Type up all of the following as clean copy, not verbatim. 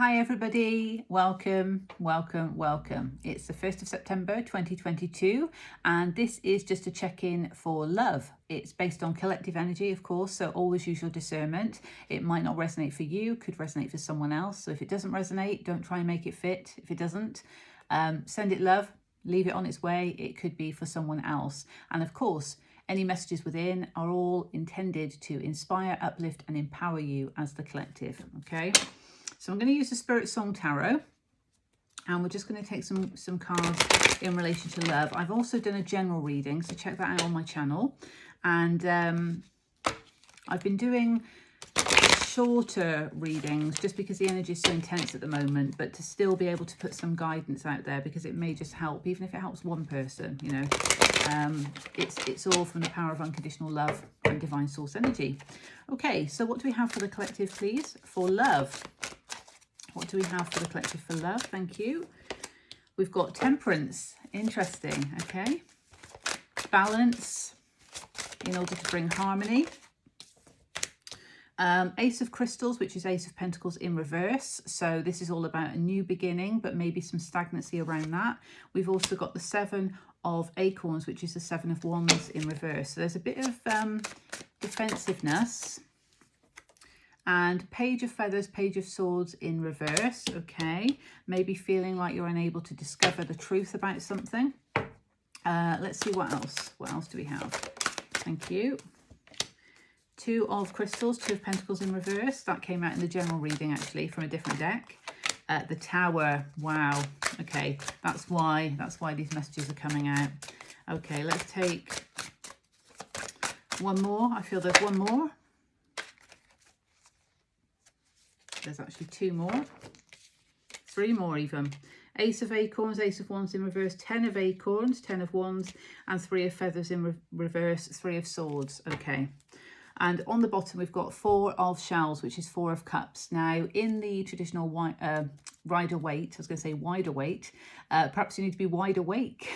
Hi everybody, welcome. It's the 1st of September 2022 and this is just a check-in for love. It's based on collective energy, of course, so always use your discernment. It might not resonate for you, could resonate for someone else. So if it doesn't resonate, don't try and make it fit. If it doesn't, send it love, leave it on its way. It could be for someone else. And of course, any messages within are all intended to inspire, uplift and empower you as the collective, okay? So I'm going to use the Spirit Song Tarot and we're just going to take some cards in relation to love. I've also done a general reading, so check that out on my channel. And I've been doing shorter readings just because the energy is so intense at the moment, but to still be able to put some guidance out there because it may just help, even if it helps one person, you know. It's all from the power of unconditional love and divine source energy. Okay, so what do we have for the collective, please? For love. What do we have for the collective for love? Thank you. We've got temperance. Interesting. Okay. Balance in order to bring harmony. Ace of Crystals, which is Ace of Pentacles in reverse. So this is all about a new beginning, but maybe some stagnancy around that. We've also got the Seven of Acorns, which is the Seven of Wands in reverse. So there's a bit of defensiveness. And Page of Feathers, Page of Swords in reverse, okay. Maybe feeling like you're unable to discover the truth about something. Let's see what else. What else do we have? Thank you. Two of Crystals, Two of Pentacles in reverse. That came out in the general reading, actually, from a different deck. The Tower, wow. Okay, that's why these messages are coming out. Okay, let's take one more. I feel there's one more. There's actually two more, three more even. Ace of Acorns, Ace of Wands in reverse, 10 of Acorns, 10 of Wands, and 3 of Feathers in reverse, 3 of Swords. Okay. And on the bottom, we've got 4 of Shells, which is 4 of Cups. Now, in the traditional Rider-Waite, I was going to say wider-weight, perhaps you need to be wide awake,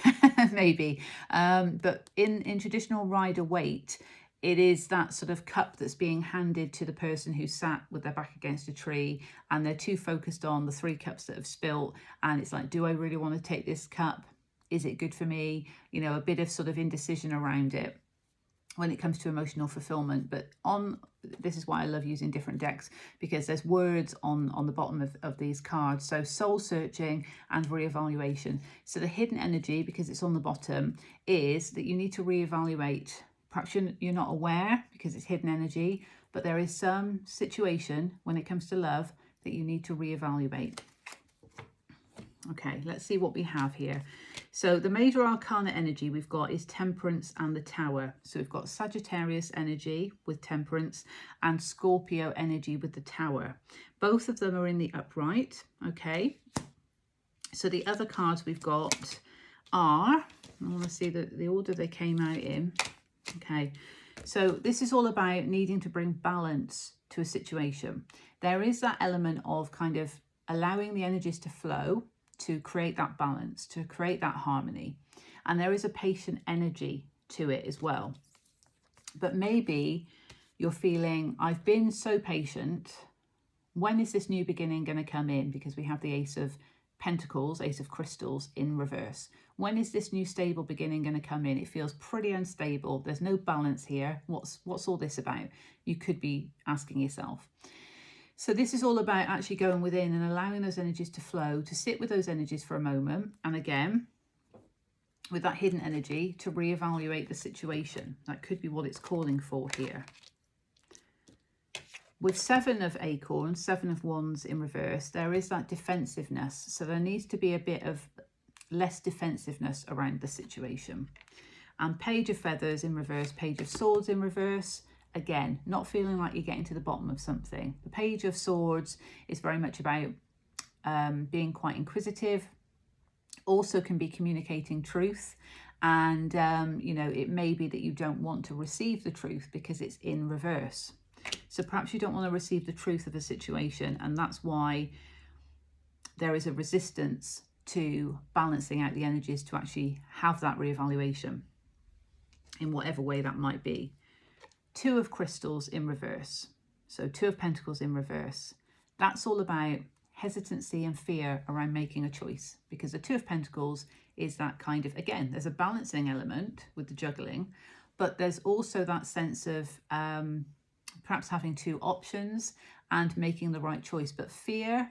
maybe. But in traditional Rider-Waite, it is that sort of cup that's being handed to the person who sat with their back against a tree and they're too focused on the 3 cups that have spilt. And it's like, do I really want to take this cup? Is it good for me? You know, a bit of sort of indecision around it when it comes to emotional fulfillment. But this is why I love using different decks, because there's words on the bottom of these cards. So soul searching and reevaluation. So the hidden energy, because it's on the bottom, is that you need to reevaluate. Perhaps you're not aware because it's hidden energy, but there is some situation when it comes to love that you need to reevaluate. Okay, let's see what we have here. So the major arcana energy we've got is Temperance and the Tower. So we've got Sagittarius energy with Temperance and Scorpio energy with the Tower. Both of them are in the upright, okay? So the other cards we've got are, I want to see the order they came out in. Okay, so this is all about needing to bring balance to a situation. There is that element of kind of allowing the energies to flow to create that balance, to create that harmony. And there is a patient energy to it as well. But maybe you're feeling, I've been so patient. When is this new beginning going to come in? Because we have the Ace of Pentacles, Ace of Crystals in reverse. When is this new stable beginning going to come in? It feels pretty unstable. There's no balance here. What's all this about? You could be asking yourself. So this is all about actually going within and allowing those energies to flow, to sit with those energies for a moment. And again, with that hidden energy, to reevaluate the situation. That could be what it's calling for here. With 7 of Acorns, 7 of Wands in reverse, there is that defensiveness. So there needs to be a bit of less defensiveness around the situation. And Page of Feathers in reverse, Page of Swords in reverse. Again, not feeling like you're getting to the bottom of something. The Page of Swords is very much about being quite inquisitive. Also can be communicating truth. And, you know, it may be that you don't want to receive the truth because it's in reverse. So perhaps you don't want to receive the truth of a situation, and that's why there is a resistance to balancing out the energies to actually have that reevaluation in whatever way that might be. 2 of Crystals in reverse. So 2 of Pentacles in reverse. That's all about hesitancy and fear around making a choice, because the Two of Pentacles is that kind of, again, there's a balancing element with the juggling, but there's also that sense of perhaps having two options and making the right choice, but fear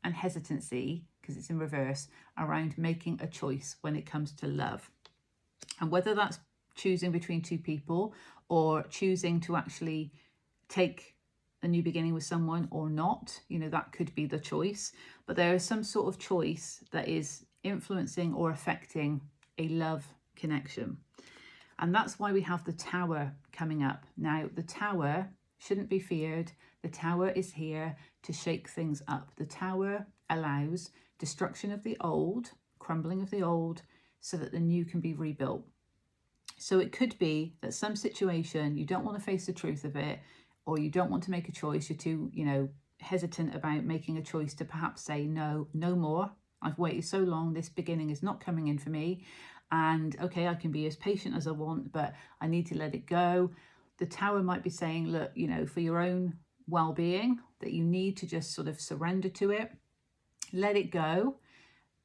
and hesitancy, because it's in reverse, around making a choice when it comes to love. And whether that's choosing between two people or choosing to actually take a new beginning with someone or not, you know, that could be the choice. But there is some sort of choice that is influencing or affecting a love connection. And that's why we have the Tower coming up. Now, the Tower shouldn't be feared. The Tower is here to shake things up. The Tower allows destruction of the old, crumbling of the old, so that the new can be rebuilt. So it could be that some situation, you don't want to face the truth of it, or you don't want to make a choice. You're too, you know, hesitant about making a choice to perhaps say, no, no more. I've waited so long. This beginning is not coming in for me. And okay, I can be as patient as I want, but I need to let it go. The Tower might be saying, look, you know, for your own well-being, that you need to just sort of surrender to it, let it go,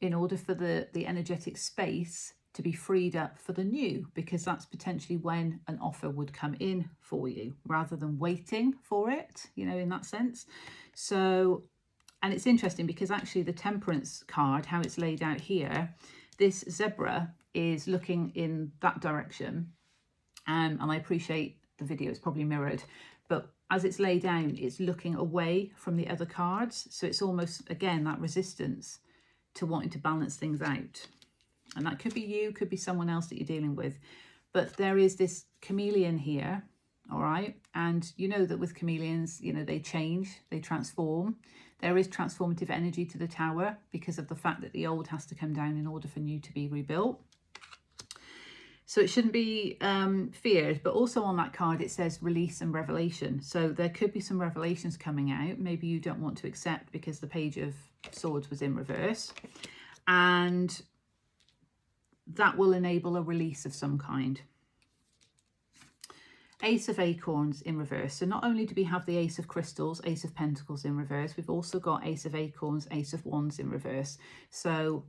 in order for the energetic space to be freed up for the new, because that's potentially when an offer would come in for you, rather than waiting for it, you know, in that sense. So, and it's interesting because actually the Temperance card, how it's laid out here, this zebra is looking in that direction. And I appreciate the video, it's probably mirrored, but as it's laid down, it's looking away from the other cards. So it's almost, again, that resistance to wanting to balance things out. And that could be you, could be someone else that you're dealing with. But there is this chameleon here, all right? And you know that with chameleons, you know, they change, they transform. There is transformative energy to the Tower because of the fact that the old has to come down in order for new to be rebuilt. So it shouldn't be feared, but also on that card, it says release and revelation. So there could be some revelations coming out. Maybe you don't want to accept because the Page of Swords was in reverse. And that will enable a release of some kind. Ace of Acorns in reverse. So not only do we have the Ace of Crystals, Ace of Pentacles in reverse, we've also got Ace of Acorns, Ace of Wands in reverse. So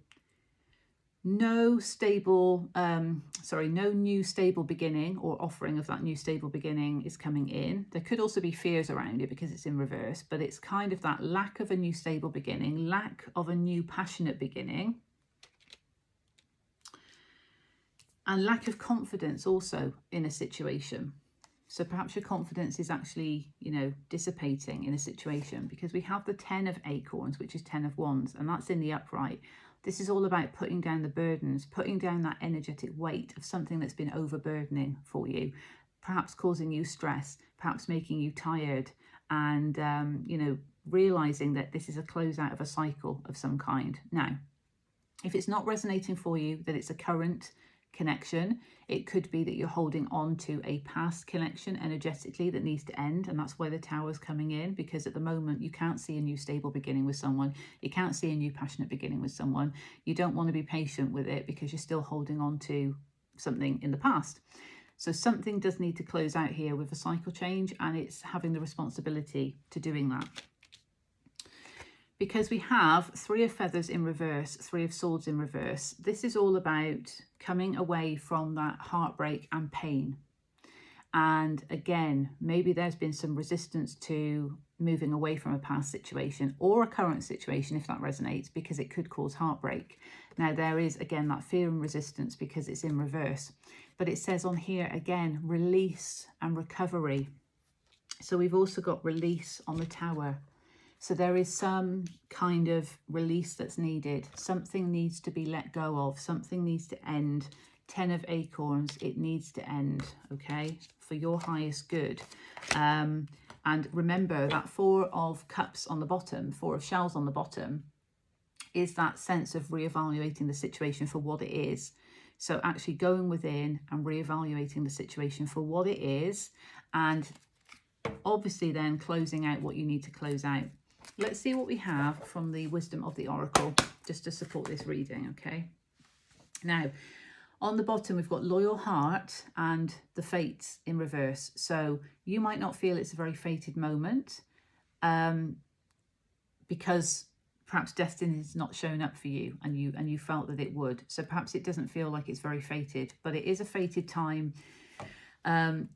no stable, no new stable beginning or offering of that new stable beginning is coming in. There could also be fears around it because it's in reverse, but it's kind of that lack of a new stable beginning, lack of a new passionate beginning, and lack of confidence also in a situation. So perhaps your confidence is actually, you know, dissipating in a situation, because we have the 10 of Acorns, which is 10 of Wands, and that's in the upright. This is all about putting down the burdens, putting down that energetic weight of something that's been overburdening for you, perhaps causing you stress, perhaps making you tired, and, you know, realizing that this is a closeout of a cycle of some kind. Now, if it's not resonating for you, that it's a current connection, it could be that you're holding on to a past connection energetically that needs to end, and that's why the Tower's coming in, because at the moment you can't see a new stable beginning with someone, you can't see a new passionate beginning with someone, you don't want to be patient with it because you're still holding on to something in the past. So something does need to close out here with a cycle change, and it's having the responsibility to doing that. Because we have 3 of Feathers in reverse, 3 of Swords in reverse, this is all about coming away from that heartbreak and pain. And again, maybe there's been some resistance to moving away from a past situation or a current situation, if that resonates, because it could cause heartbreak. Now, there is, again, that fear and resistance because it's in reverse. But it says on here, again, release and recovery. So we've also got release on the Tower. So there is some kind of release that's needed. Something needs to be let go of. Something needs to end. 10 of Acorns, it needs to end, okay, for your highest good. And remember that 4 of Cups on the bottom, 4 of Shells on the bottom, is that sense of reevaluating the situation for what it is. So actually going within and reevaluating the situation for what it is, and obviously then closing out what you need to close out. Let's see what we have from the Wisdom of the Oracle, just to support this reading, okay? Now, on the bottom, we've got Loyal Heart and the Fates in reverse. So you might not feel it's a very fated moment because perhaps destiny has not shown up for you, and you felt that it would. So perhaps it doesn't feel like it's very fated, but it is a fated time,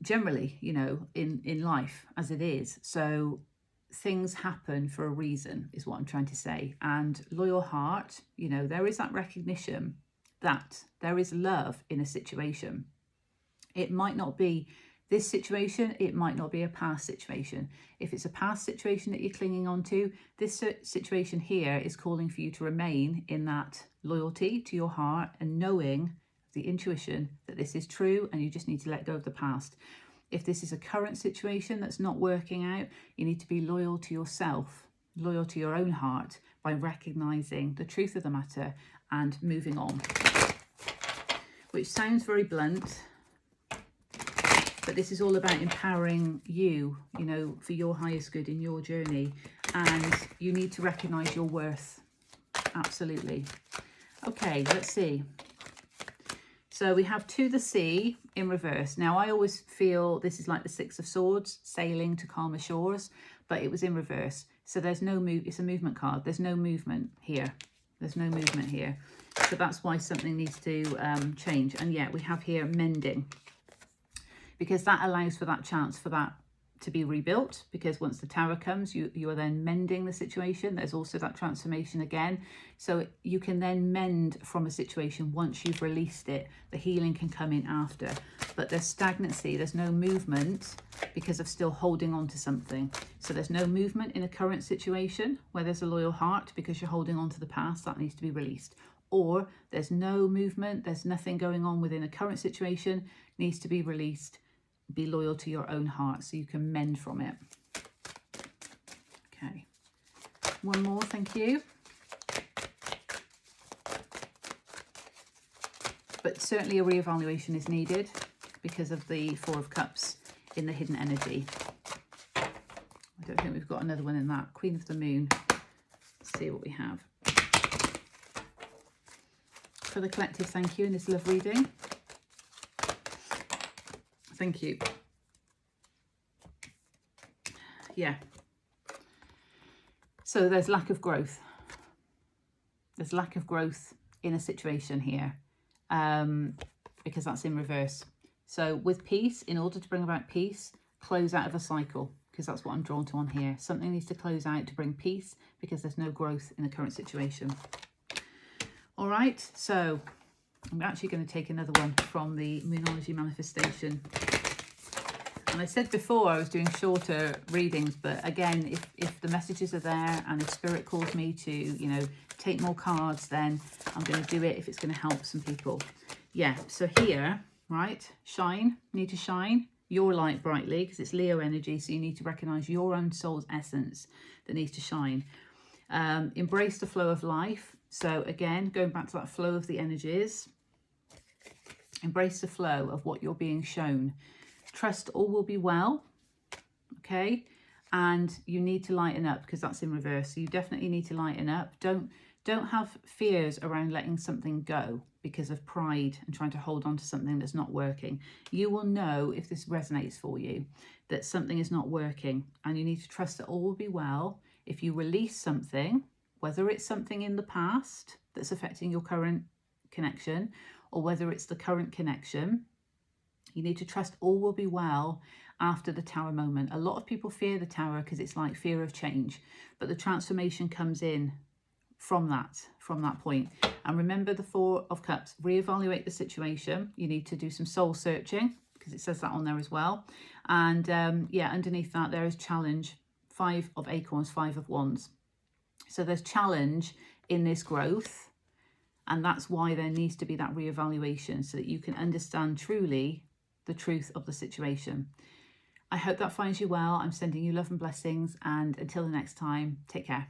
generally, you know, in life as it is. So things happen for a reason is what I'm trying to say. And loyal heart, you know, there is that recognition that there is love in a situation. It might not be this situation, it might not be a past situation. If it's a past situation that you're clinging on to, this situation here is calling for you to remain in that loyalty to your heart and knowing the intuition that this is true, and you just need to let go of the past. If this is a current situation that's not working out, you need to be loyal to yourself, loyal to your own heart, by recognizing the truth of the matter and moving on. Which sounds very blunt, but this is all about empowering you, you know, for your highest good in your journey. And you need to recognize your worth. Absolutely. Okay, let's see. So we have to the sea in reverse. Now, I always feel this is like the Six of Swords, sailing to calmer shores, but it was in reverse. So there's no move. It's a movement card. There's no movement here. There's no movement here. So that's why something needs to change. And yet we have here mending, because that allows for that chance for that to be rebuilt, because once the Tower comes, you are then mending the situation. There's also that transformation again. So you can then mend from a situation once you've released it. The healing can come in after. But there's stagnancy, there's no movement because of still holding on to something. So there's no movement in a current situation where there's a loyal heart because you're holding on to the past. That needs to be released. Or there's no movement, there's nothing going on within a current situation, needs to be released. Be loyal to your own heart so you can mend from it. Okay. One more, thank you. But certainly a reevaluation is needed because of the Four of Cups in the hidden energy. I don't think we've got another one in that. Queen of the Moon. Let's see what we have. For the collective, thank you in this love reading. Thank you. Yeah. So there's lack of growth. There's lack of growth in a situation here because that's in reverse. So with peace, in order to bring about peace, close out of a cycle, because that's what I'm drawn to on here. Something needs to close out to bring peace because there's no growth in the current situation. All right, so I'm actually going to take another one from the Moonology Manifestation. And I said before I was doing shorter readings, but again, if the messages are there and if Spirit calls me to, you know, take more cards, then I'm going to do it if it's going to help some people. Yeah, so here, right, shine, need to shine your light brightly because it's Leo energy, so you need to recognize your own soul's essence that needs to shine. Embrace the flow of life. So again, going back to that flow of the energies, embrace the flow of what you're being shown. Trust all will be well, okay? And you need to lighten up because that's in reverse. So you definitely need to lighten up. Don't have fears around letting something go because of pride and trying to hold on to something that's not working. You will know if this resonates for you, that something is not working, and you need to trust that all will be well. If you release something, whether it's something in the past that's affecting your current connection or whether it's the current connection, you need to trust all will be well after the Tower moment. A lot of people fear the Tower because it's like fear of change, but the transformation comes in from that point. And remember the Four of Cups, reevaluate the situation. You need to do some soul searching because it says that on there as well. And yeah, underneath that there is challenge, Five of Acorns, Five of Wands. So there's challenge in this growth, and that's why there needs to be that reevaluation so that you can understand truly the truth of the situation. I hope that finds you well. I'm sending you love and blessings, and until the next time, take care.